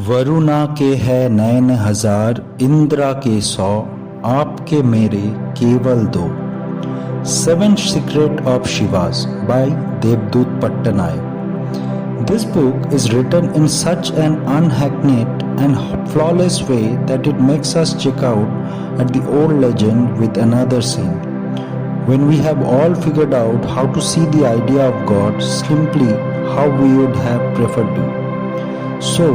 वरुणा के है नयन हजार, इंद्रा के 100, आपके मेरे केवल 2. Seven Secret of Shivas by Devdut Pattanayak. This book is written in such an unhackneyed and flawless way that it makes us check out at the old legend with another scene. When we have all figured out how to see the idea of God simply how we would have preferred to. So,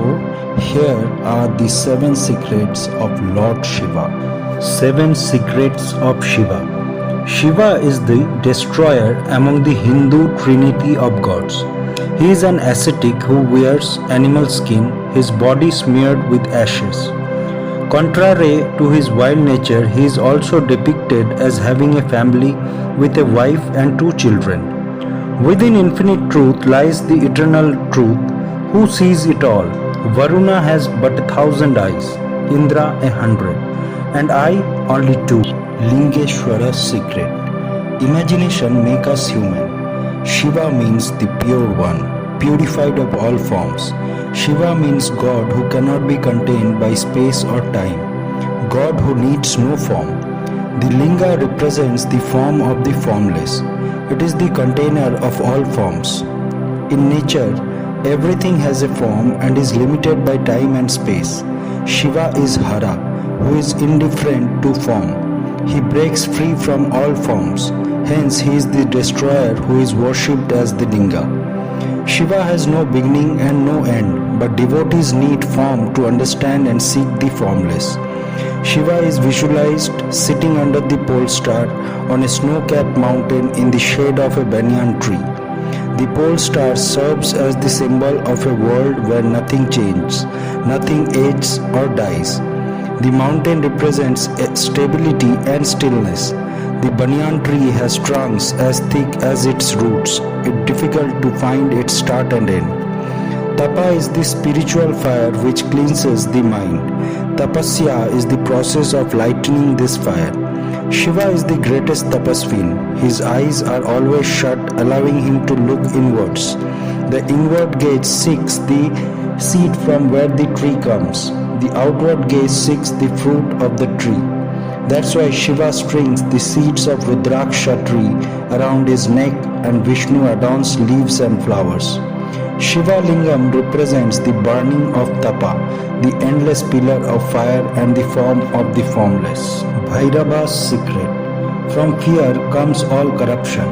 here are the 7 secrets of Lord Shiva. 7 secrets of Shiva. Shiva is the destroyer among the Hindu trinity of gods. He is an ascetic who wears animal skin, his body smeared with ashes. Contrary to his wild nature, he is also depicted as having a family with a wife and 2 children. Within infinite truth lies the eternal truth, who sees it all. Varuna has but 1,000 eyes, Indra 100, and I only 2. Lingeshwara's secret. Imagination makes us human. Shiva means the pure one, purified of all forms. Shiva means God who cannot be contained by space or time, God who needs no form. The linga represents the form of the formless. It is the container of all forms. In nature, everything has a form and is limited by time and space. Shiva is Hara, who is indifferent to form. He breaks free from all forms. Hence, he is the destroyer who is worshipped as the linga. Shiva has no beginning and no end, but devotees need form to understand and seek the formless. Shiva is visualized sitting under the pole star on a snow-capped mountain in the shade of a banyan tree. The pole star serves as the symbol of a world where nothing changes, nothing ages or dies. The mountain represents stability and stillness. The banyan tree has trunks as thick as its roots. It's difficult to find its start and end. Tapa is the spiritual fire which cleanses the mind. Tapasya is the process of lightening this fire. Shiva is the greatest tapasvin. His eyes are always shut, allowing him to look inwards. The inward gaze seeks the seed from where the tree comes. The outward gaze seeks the fruit of the tree. That's why Shiva strings the seeds of Rudraksha tree around his neck and Vishnu adorns leaves and flowers. Shiva Lingam represents the burning of Tapa, the endless pillar of fire and the form of the formless. Bhairava's secret. From fear comes all corruption.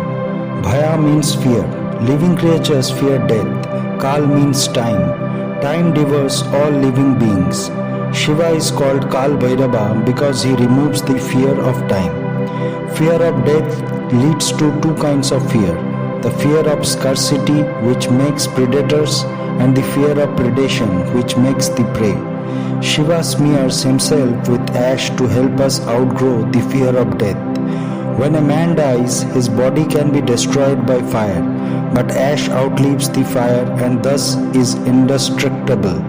Bhaya means fear. Living creatures fear death. Kal means time. Time devours all living beings. Shiva is called Kal Bhairava because he removes the fear of time. Fear of death leads to 2 kinds of fear. The fear of scarcity, which makes predators, and the fear of predation, which makes the prey. Shiva smears himself with ash to help us outgrow the fear of death. When a man dies, his body can be destroyed by fire, but ash outlives the fire and thus is indestructible.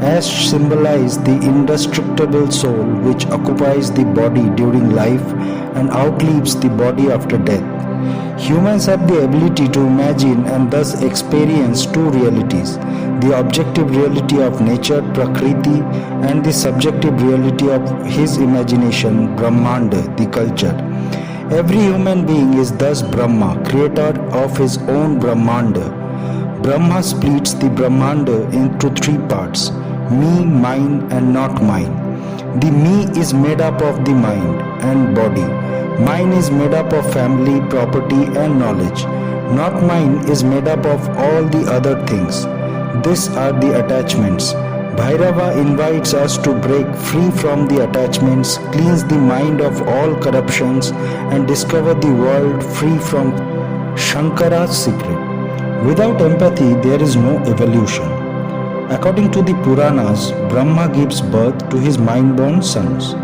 Ash symbolizes the indestructible soul which occupies the body during life and outlives the body after death. Humans have the ability to imagine and thus experience 2 realities, the objective reality of nature, Prakriti, and the subjective reality of his imagination, Brahmanda, the culture. Every human being is thus Brahma, creator of his own Brahmanda. Brahma splits the Brahmanda into 3 parts, me, mine, and not mine. The me is made up of the mind and body. Mine is made up of family, property and knowledge. Not mine is made up of all the other things. These are the attachments. Bhairava invites us to break free from the attachments, cleanse the mind of all corruptions and discover the world free from Shankara's secret. Without empathy, there is no evolution. According to the Puranas, Brahma gives birth to his mind-born sons.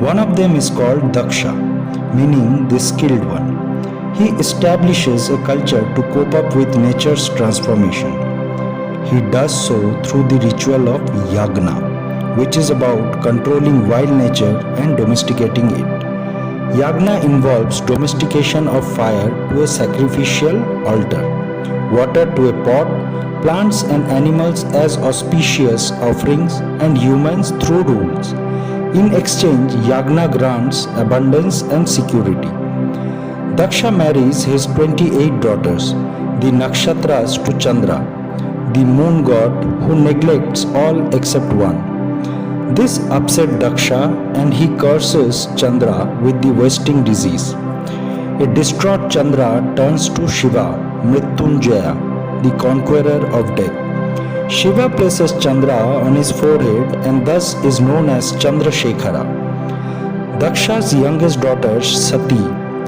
One of them is called Daksha, meaning the skilled one. He establishes a culture to cope up with nature's transformation. He does so through the ritual of Yagna, which is about controlling wild nature and domesticating it. Yagna involves domestication of fire to a sacrificial altar, water to a pot, plants and animals as auspicious offerings, and humans through rules. In exchange, Yagna grants abundance and security. Daksha marries his 28 daughters, the nakshatras, to Chandra, the moon god who neglects all except one. This upset Daksha and he curses Chandra with the wasting disease. A distraught Chandra turns to Shiva, Mrityunjaya, the conqueror of death. Shiva places Chandra on his forehead and thus is known as Chandrasekhara. Daksha's youngest daughter Sati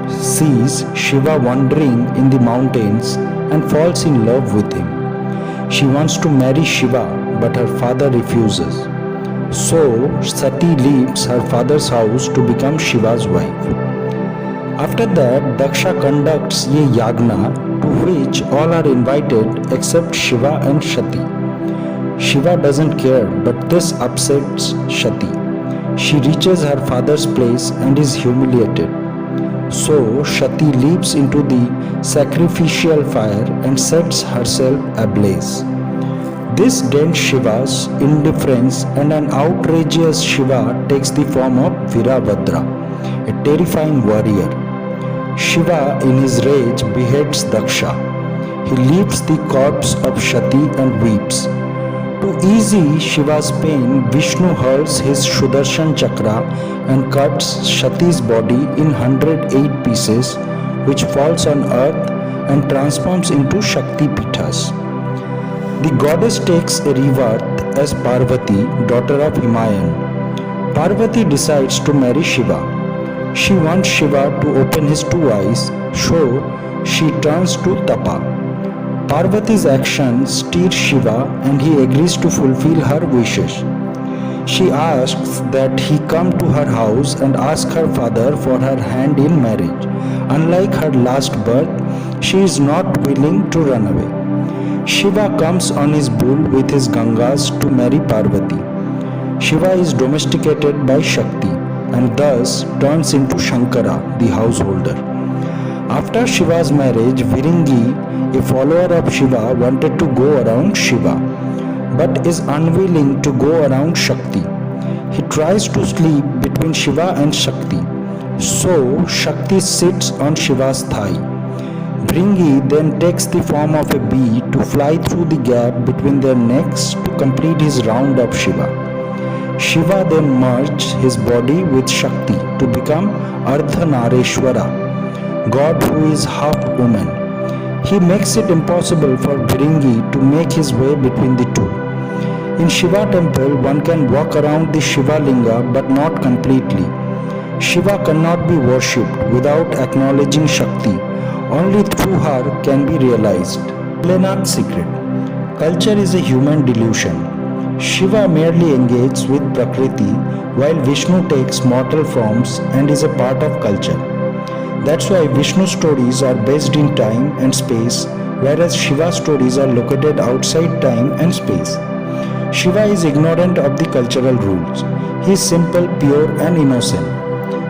sees Shiva wandering in the mountains and falls in love with him. She wants to marry Shiva, but her father refuses. So Sati leaves her father's house to become Shiva's wife. After that, Daksha conducts a yagna to which all are invited except Shiva and Shati. Shiva doesn't care, but this upsets Shati. She reaches her father's place and is humiliated. So Shati leaps into the sacrificial fire and sets herself ablaze. This dents Shiva's indifference, and an outrageous Shiva takes the form of Virabhadra, a terrifying warrior. Shiva in his rage beheads Daksha. He leaves the corpse of Shati and weeps. To ease Shiva's pain, Vishnu hurls his Sudarshan chakra and cuts Shati's body in 108 pieces, which falls on earth and transforms into Shakti Pithas. The goddess takes a rebirth as Parvati, daughter of Himayan. Parvati decides to marry Shiva. She wants Shiva to open his two eyes, so she turns to Tapa. Parvati's actions steer Shiva and he agrees to fulfill her wishes. She asks that he come to her house and ask her father for her hand in marriage. Unlike her last birth, she is not willing to run away. Shiva comes on his bull with his Gangas to marry Parvati. Shiva is domesticated by Shakti and thus turns into Shankara, the householder. After Shiva's marriage, Viringi, a follower of Shiva, wanted to go around Shiva, but is unwilling to go around Shakti. He tries to sleep between Shiva and Shakti. So Shakti sits on Shiva's thigh. Viringi then takes the form of a bee to fly through the gap between their necks to complete his round of Shiva. Shiva then merges his body with Shakti to become Ardhanareshwara, God who is half woman. He makes it impossible for Viringi to make his way between the two. In Shiva temple, one can walk around the Shiva Linga but not completely. Shiva cannot be worshipped without acknowledging Shakti. Only through her can be realized. Bholenath secret. Culture is a human delusion. Shiva merely engages with Prakriti while Vishnu takes mortal forms and is a part of culture. That's why Vishnu stories are based in time and space, whereas Shiva stories are located outside time and space. Shiva is ignorant of the cultural rules. He is simple, pure and innocent.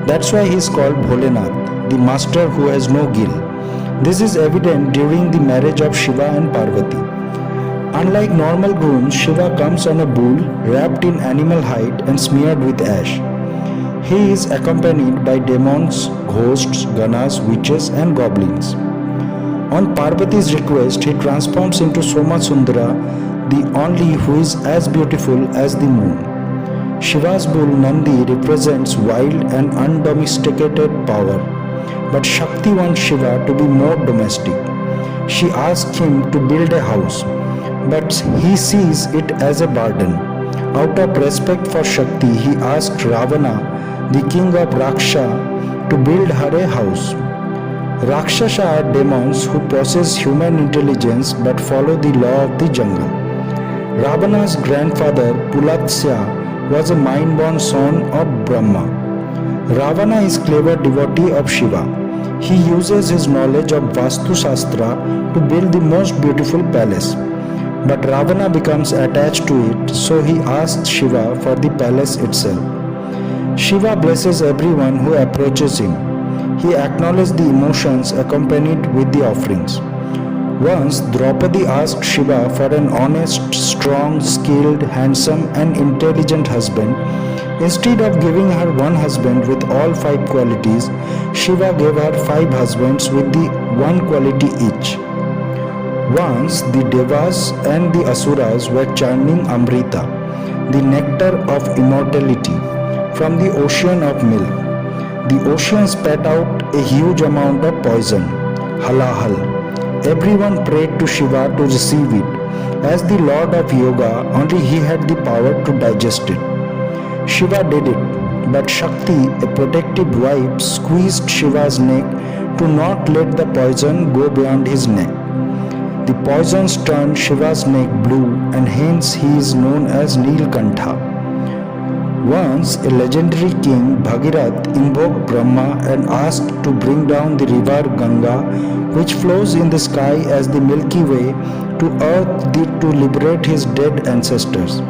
That's why he is called Bholenath, the master who has no guilt. This is evident during the marriage of Shiva and Parvati. Unlike normal grooms, Shiva comes on a bull wrapped in animal hide and smeared with ash. He is accompanied by demons, ghosts, ganas, witches and goblins. On Parvati's request, he transforms into Soma Sundara, the only who is as beautiful as the moon. Shiva's bull Nandi represents wild and undomesticated power, but Shakti wants Shiva to be more domestic. She asks him to build a house, but he sees it as a burden. Out of respect for Shakti, he asked Ravana, the king of Raksha, to build her a house. Rakshasa are demons who possess human intelligence but follow the law of the jungle. Ravana's grandfather Pulatsya was a mind-born son of Brahma. Ravana is a clever devotee of Shiva. He uses his knowledge of Vastu Shastra to build the most beautiful palace. But Ravana becomes attached to it, so he asks Shiva for the palace itself. Shiva blesses everyone who approaches him. He acknowledges the emotions accompanied with the offerings. Once Draupadi asked Shiva for an honest, strong, skilled, handsome, and intelligent husband. Instead of giving her one husband with all 5 qualities, Shiva gave her 5 husbands with the one quality each. Once the Devas and the Asuras were churning Amrita, the nectar of immortality, from the ocean of milk. The ocean spat out a huge amount of poison, halahal. Everyone prayed to Shiva to receive it. As the Lord of Yoga, only he had the power to digest it. Shiva did it, but Shakti, a protective wife, squeezed Shiva's neck to not let the poison go beyond his neck. The poisons turned Shiva's neck blue, and hence he is known as Nilkantha. Once a legendary king, Bhagirath, invoked Brahma and asked to bring down the river Ganga, which flows in the sky as the Milky Way, to earth to liberate his dead ancestors.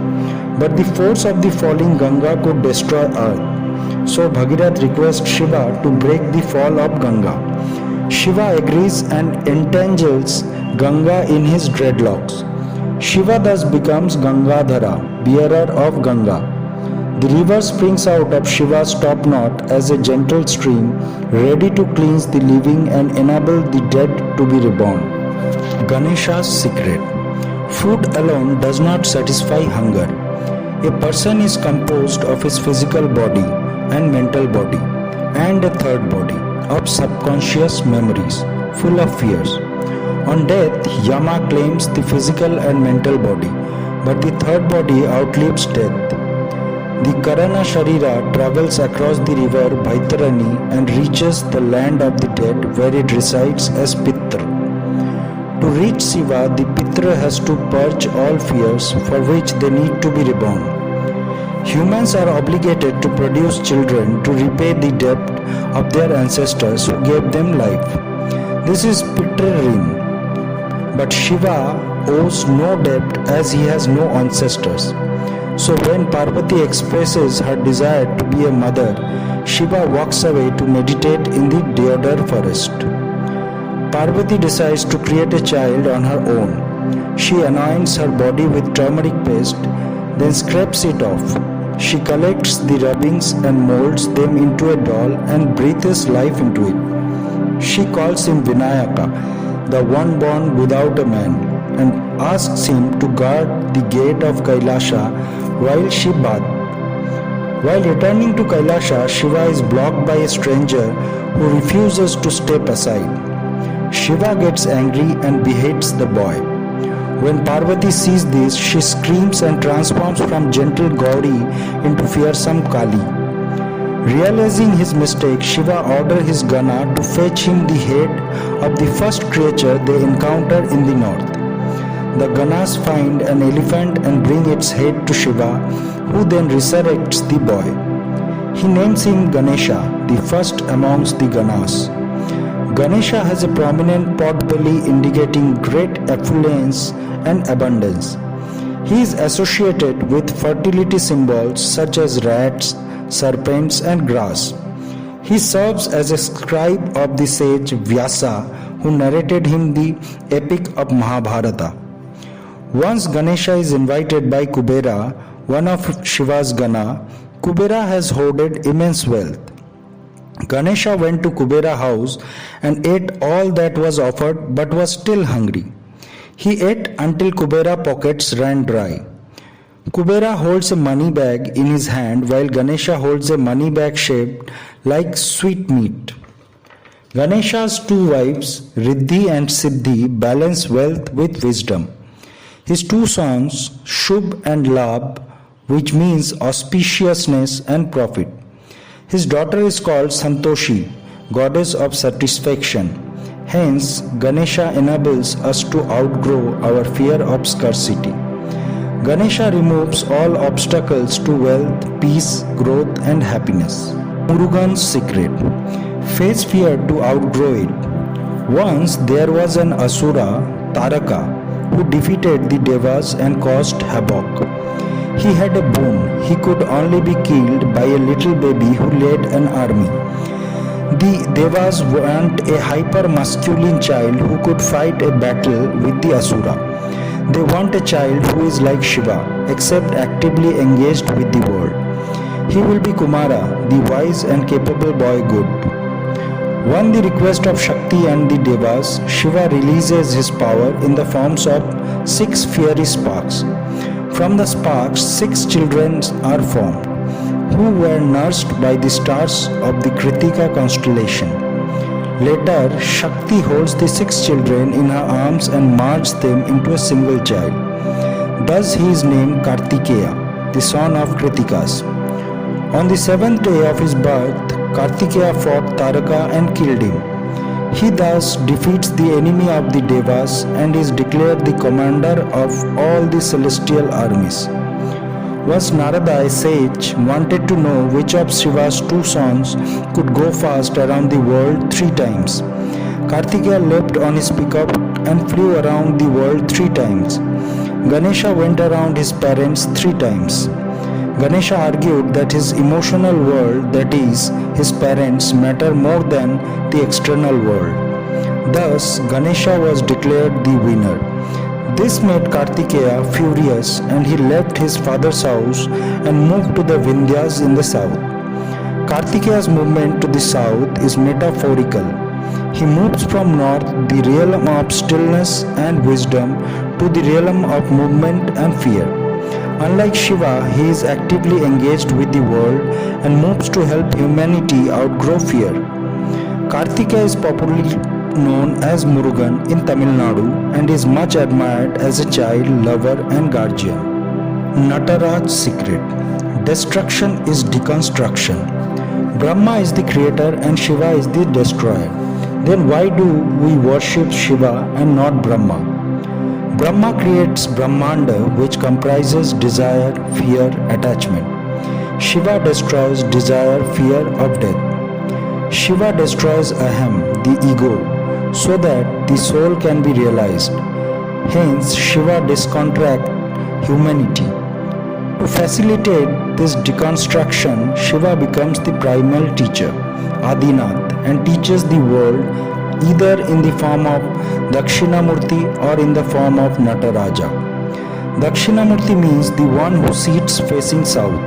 But the force of the falling Ganga could destroy earth. So Bhagirath requests Shiva to break the fall of Ganga. Shiva agrees and entangles Ganga in his dreadlocks. Shiva thus becomes Gangadhara, bearer of Ganga. The river springs out of Shiva's top knot as a gentle stream, ready to cleanse the living and enable the dead to be reborn. Ganesha's secret. Food alone does not satisfy hunger. A person is composed of his physical body and mental body, and a third body of subconscious memories, full of fears. On death, Yama claims the physical and mental body, but the third body outlives death. The Karana Sharira travels across the river Baitarani and reaches the land of the dead, where it resides as Pitra. To reach Shiva, the Pitra has to purge all fears for which they need to be reborn. Humans are obligated to produce children to repay the debt of their ancestors who gave them life. This is Pitra Rin. But Shiva owes no debt as he has no ancestors. So when Parvati expresses her desire to be a mother, Shiva walks away to meditate in the deodar forest. Parvati decides to create a child on her own. She anoints her body with turmeric paste, then scrapes it off. She collects the rubbings and molds them into a doll and breathes life into it. She calls him Vinayaka, the one born without a man, and asks him to guard the gate of Kailasha while she bathed. While returning to Kailasha, Shiva is blocked by a stranger who refuses to step aside. Shiva gets angry and beheads the boy. When Parvati sees this, she screams and transforms from gentle Gauri into fearsome Kali. Realizing his mistake, Shiva orders his Gana to fetch him the head of the first creature they encounter in the north. The Ganas find an elephant and bring its head to Shiva, who then resurrects the boy. He names him Ganesha, the first amongst the Ganas. Ganesha has a prominent pot belly indicating great affluence and abundance. He is associated with fertility symbols such as rats, serpents, and grass. He serves as a scribe of the sage Vyasa, who narrated him the epic of Mahabharata. Once Ganesha is invited by Kubera, one of Shiva's Gana. Kubera has hoarded immense wealth. Ganesha went to Kubera's house and ate all that was offered but was still hungry. He ate until Kubera's pockets ran dry. Kubera holds a money bag in his hand while Ganesha holds a money bag shaped like sweetmeat. Ganesha's 2 wives, Riddhi and Siddhi, balance wealth with wisdom. His 2 sons, Shubh and Labh, which means auspiciousness and profit. His daughter is called Santoshi, goddess of satisfaction. Hence, Ganesha enables us to outgrow our fear of scarcity. Ganesha removes all obstacles to wealth, peace, growth, and happiness. Murugan's secret. Face fear to outgrow it. Once there was an Asura, Taraka, who defeated the Devas and caused havoc. He had a boon. He could only be killed by a little baby who led an army. The Devas want a hyper-masculine child who could fight a battle with the Asura. They want a child who is like Shiva, except actively engaged with the world. He will be Kumara, the wise and capable boy good. On the request of Shakti and the Devas, Shiva releases his power in the forms of 6 fiery sparks. From the sparks, 6 children are formed, who were nursed by the stars of the Kritika constellation. Later, Shakti holds the 6 children in her arms and merges them into a single child. Thus he is named Kartikeya, the son of Kritikas. On the 7th day of his birth, Kartikeya fought Taraka and killed him. He thus defeats the enemy of the Devas and is declared the commander of all the celestial armies. Once Narada, a sage, wanted to know which of Shiva's 2 sons could go fast around the world 3 times. Kartikeya leapt on his peacock and flew around the world 3 times. Ganesha went around his parents 3 times. Ganesha argued that his emotional world, that is, his parents, matter more than the external world. Thus, Ganesha was declared the winner. This made Kartikeya furious and he left his father's house and moved to the Vindhyas in the south. Kartikeya's movement to the south is metaphorical. He moves from north, the realm of stillness and wisdom, to the realm of movement and fear. Unlike Shiva, he is actively engaged with the world and moves to help humanity outgrow fear. Kartikeya is popularly known as Murugan in Tamil Nadu and is much admired as a child, lover and guardian. Nataraj's secret. Destruction is deconstruction. Brahma is the creator and Shiva is the destroyer. Then why do we worship Shiva and not Brahma? Brahma creates Brahmanda, which comprises desire, fear, attachment. Shiva destroys desire, fear of death. Shiva destroys Aham, the ego, so that the soul can be realized. Hence, Shiva discontracts humanity. To facilitate this deconstruction, Shiva becomes the primal teacher, Adinath, and teaches the world either in the form of Dakshinamurti or in the form of Nataraja. Dakshinamurti means the one who sits facing south.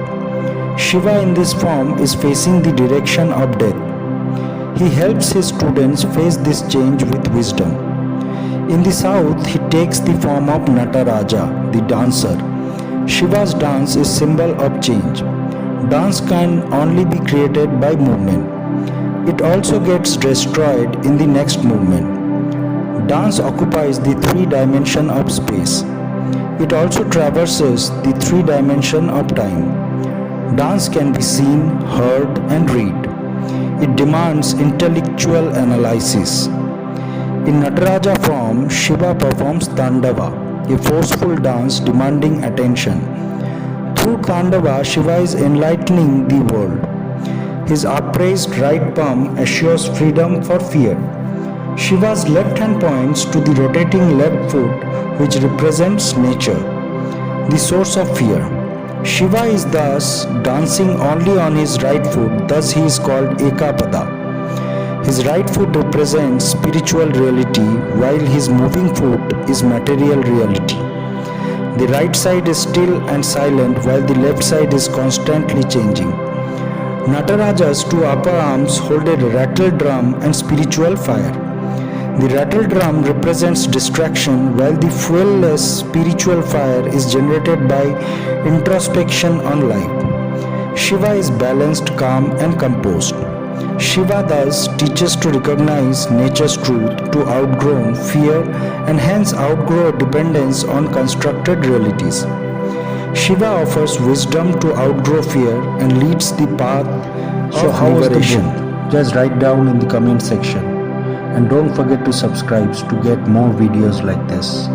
Shiva in this form is facing the direction of death. He helps his students face this change with wisdom. In the south, he takes the form of Nataraja, the dancer. Shiva's dance is symbol of change. Dance can only be created by movement. It also gets destroyed in the next movement. Dance occupies the 3 dimensions of space. It also traverses the 3 dimensions of time. Dance can be seen, heard and read. It demands intellectual analysis. In Nataraja form, Shiva performs Tandava, a forceful dance demanding attention. Through Tandava, Shiva is enlightening the world. His upraised right palm assures freedom for fear. Shiva's left hand points to the rotating left foot, which represents nature, the source of fear. Shiva is thus dancing only on his right foot, thus he is called Ekapada. His right foot represents spiritual reality, while his moving foot is material reality. The right side is still and silent, while the left side is constantly changing. Nataraja's 2 upper arms hold a rattle drum and spiritual fire. The rattle drum represents distraction, while the fuelless spiritual fire is generated by introspection on life. Shiva is balanced, calm and composed. Shiva thus teaches to recognize nature's truth, to outgrow fear and hence outgrow dependence on constructed realities. Shiva offers wisdom to outgrow fear and leads the path of liberation. Just write down in the comment section and don't forget to subscribe to get more videos like this.